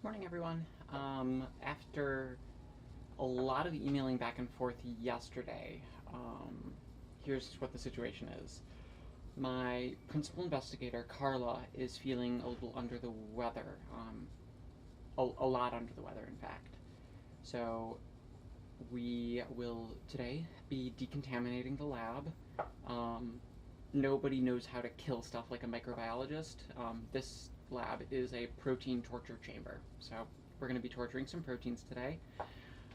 morning, everyone. After a lot of emailing back and forth yesterday, here's what the situation is. My principal investigator, Carla, is feeling a little under the weather. A lot under the weather, in fact. So we will today be decontaminating the lab. Nobody knows how to kill stuff like a microbiologist. This lab is a protein torture chamber. So we're going to be torturing some proteins today.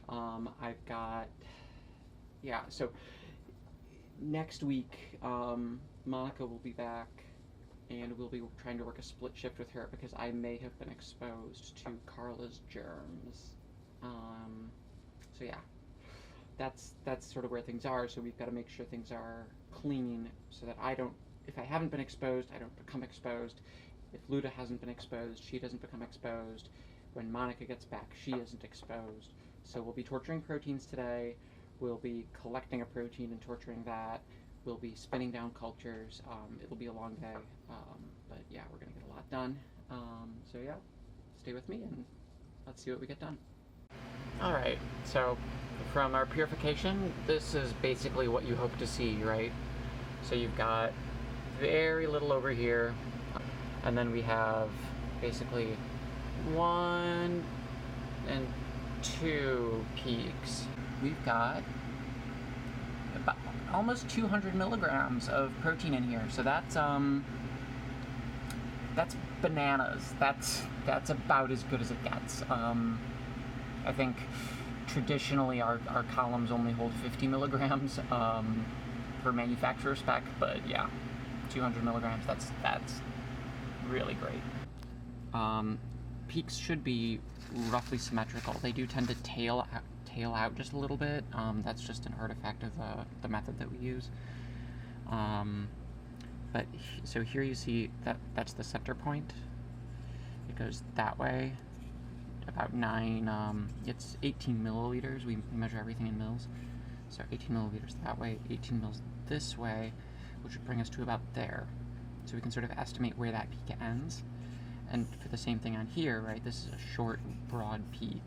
I've got, so next week, Monica will be back and we'll be trying to work a split shift with her because I may have been exposed to Carla's germs. So yeah, that's sort of where things are. So we've got to make sure things are clean so that if I haven't been exposed, I don't become exposed. If Luda hasn't been exposed, she doesn't become exposed. When Monica gets back, she isn't exposed. So we'll be torturing proteins today. We'll be collecting a protein and torturing that. We'll be spinning down cultures. It'll be a long day, but yeah, we're gonna get a lot done. So yeah, stay with me and let's see what we get done. All right, so from our purification, this is basically what you hope to see, right? So you've got very little over here, and then we have basically 1 and 2 peaks. We've got about almost 200 milligrams of protein in here. So that's bananas. That's about as good as it gets. I think traditionally our columns only hold 50 milligrams per manufacturer spec, but yeah, 200 milligrams, that's really great. Peaks should be roughly symmetrical. They do tend to tail out just a little bit. That's just an artifact of the method that we use. So here you see that's the center point. It goes that way, about 9, it's 18 milliliters. We measure everything in mils. So 18 milliliters that way, 18 mils this way, which would bring us to about there. So we can sort of estimate where that peak ends. And for the same thing on here, right, this is a short, broad peak.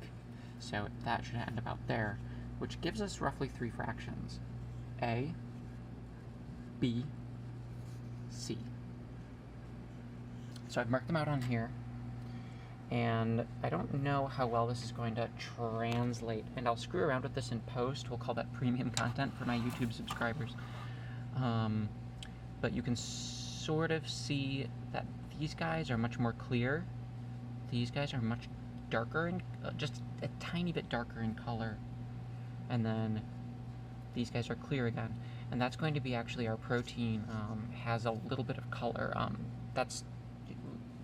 So that should end about there, which gives us roughly 3 fractions. A, B, C. So I've marked them out on here, and I don't know how well this is going to translate, and I'll screw around with this in post. We'll call that premium content for my YouTube subscribers. But you can sort of see that these guys are much more clear. These guys are much darker, and just a tiny bit darker in color. And then these guys are clear again. And that's going to be actually our protein has a little bit of color. That's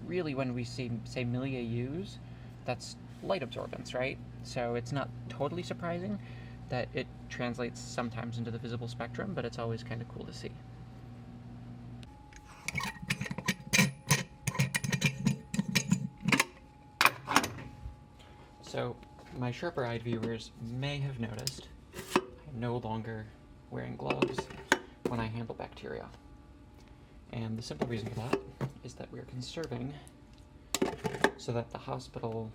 really, when we say milliAUs, that's light absorbance, right? So it's not totally surprising that it translates sometimes into the visible spectrum, but it's always kind of cool to see. So my sharper-eyed viewers may have noticed I'm no longer wearing gloves when I handle bacteria. And the simple reason for that is that we're conserving so that the hospital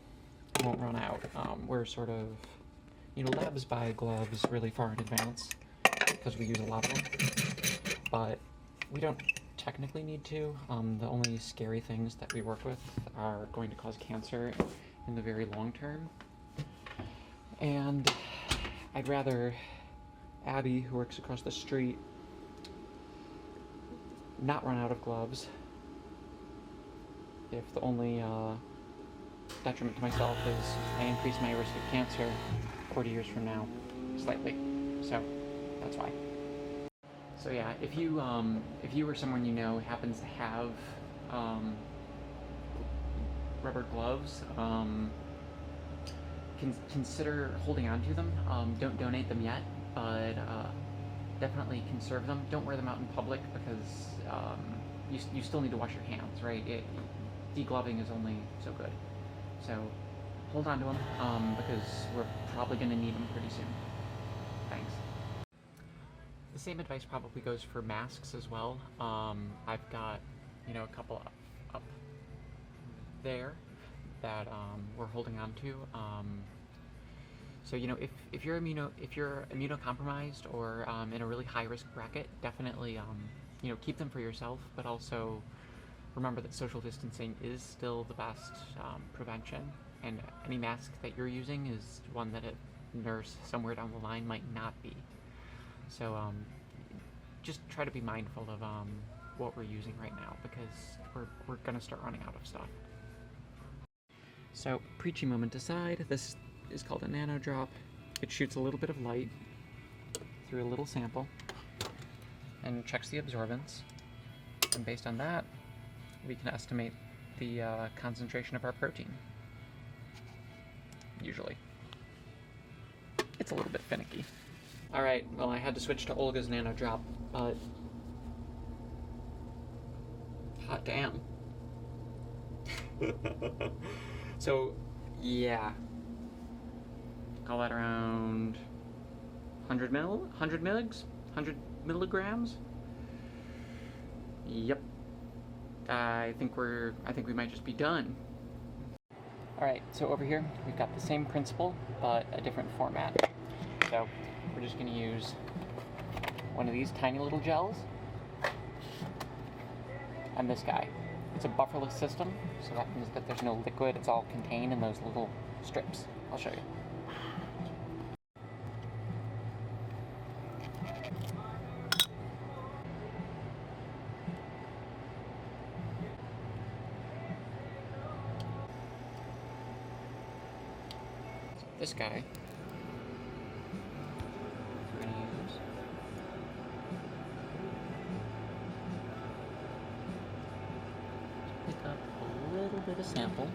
won't run out. We're sort of, labs buy gloves really far in advance because we use a lot of them, but we don't technically need to. The only scary things that we work with are going to cause cancer in the very long term. And I'd rather Abby, who works across the street, not run out of gloves if the only detriment to myself is I increase my risk of cancer 40 years from now, slightly. So that's why. So yeah, if you or someone you know happens to have rubber gloves, consider holding on to them. Don't donate them yet, but definitely conserve them. Don't wear them out in public because you still need to wash your hands, right? Degloving is only so good. So hold on to them because we're probably going to need them pretty soon. Thanks. The same advice probably goes for masks as well. I've got, a couple up there. that we're holding on to. So you know, if you're immunocompromised or in a really high risk bracket, definitely you know, keep them for yourself, but also remember that social distancing is still the best prevention, and any mask that you're using is one that a nurse somewhere down the line might not be. So just try to be mindful of what we're using right now, because we're gonna start running out of stuff. So, preachy moment aside, this is called a Nanodrop. It shoots a little bit of light through a little sample and checks the absorbance, and based on that we can estimate the concentration of our protein. Usually. It's a little bit finicky. Alright, well, I had to switch to Olga's Nanodrop, but hot damn. So, yeah. Call that around 100 milligs? 100 milligrams? Yep. I think we might just be done. Alright, so over here we've got the same principle, but a different format. So we're just going to use one of these tiny little gels and this guy. It's a bufferless system, so that means that there's no liquid, it's all contained in those little strips. I'll show you. This guy we're going to use. Pick up a little bit of sample.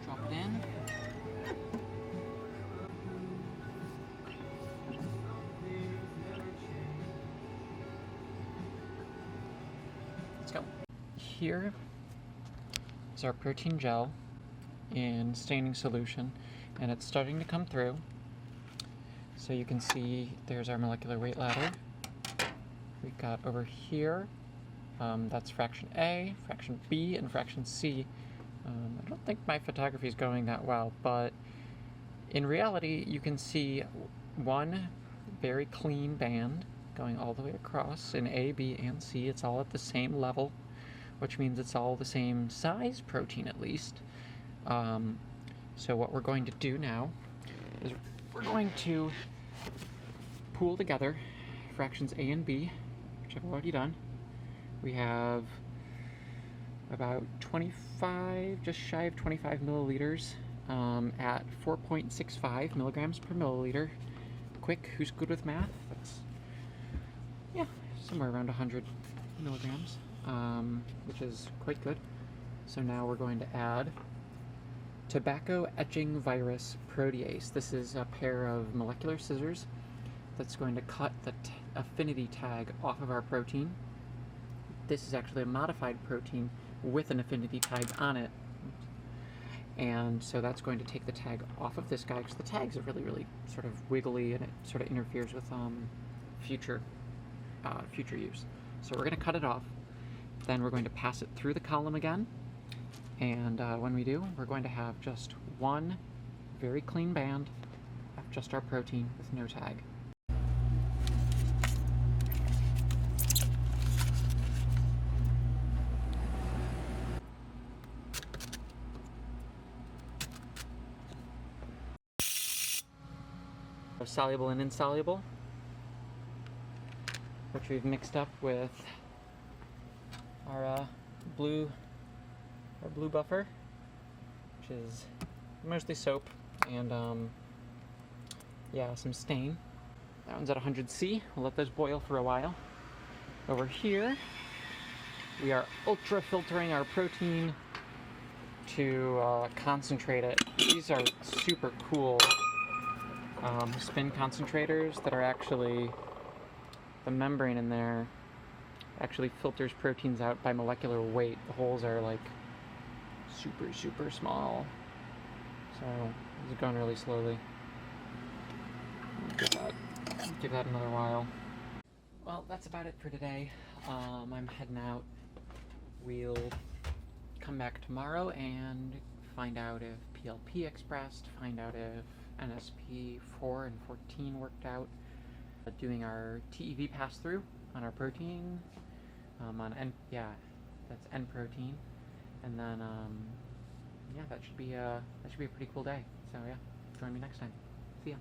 Drop it in. Let's go. Here is our protein gel in staining solution, and it's starting to come through. So you can see there's our molecular weight ladder. We've got over here, that's fraction A, fraction B, and fraction C. I don't think my photography is going that well, but in reality you can see one very clean band going all the way across in A, B, and C. It's all at the same level, which means it's all the same size protein at least. So what we're going to do now is we're going to pool together fractions A and B, which I've already done. We have about 25, just shy of 25 milliliters at 4.65 milligrams per milliliter. Quick, who's good with math? That's, yeah, somewhere around 100 milligrams, which is quite good. So now we're going to add tobacco etching virus protease. This is a pair of molecular scissors that's going to cut the affinity tag off of our protein. This is actually a modified protein with an affinity tag on it. And so that's going to take the tag off of this guy, because the tags are really sort of wiggly and it sort of interferes with future use. So we're going to cut it off. Then we're going to pass it through the column again. And when we do, we're going to have just one very clean band of just our protein with no tag. Soluble and insoluble, which we've mixed up with our blue buffer, which is mostly soap and yeah, some stain. That one's at 100°C. We'll let those boil for a while. Over here, we are ultra filtering our protein to concentrate it. These are super cool spin concentrators that are actually, the membrane in there actually filters proteins out by molecular weight. The holes are like super small. So this is going really slowly. Give that another while. Well, that's about it for today. I'm heading out. We'll come back tomorrow and find out if PLP expressed, find out if NSP 4 and 14 worked out. Doing our TEV pass-through on our protein, that's N protein, and then yeah, that should be a pretty cool day. So yeah, join me next time. See ya.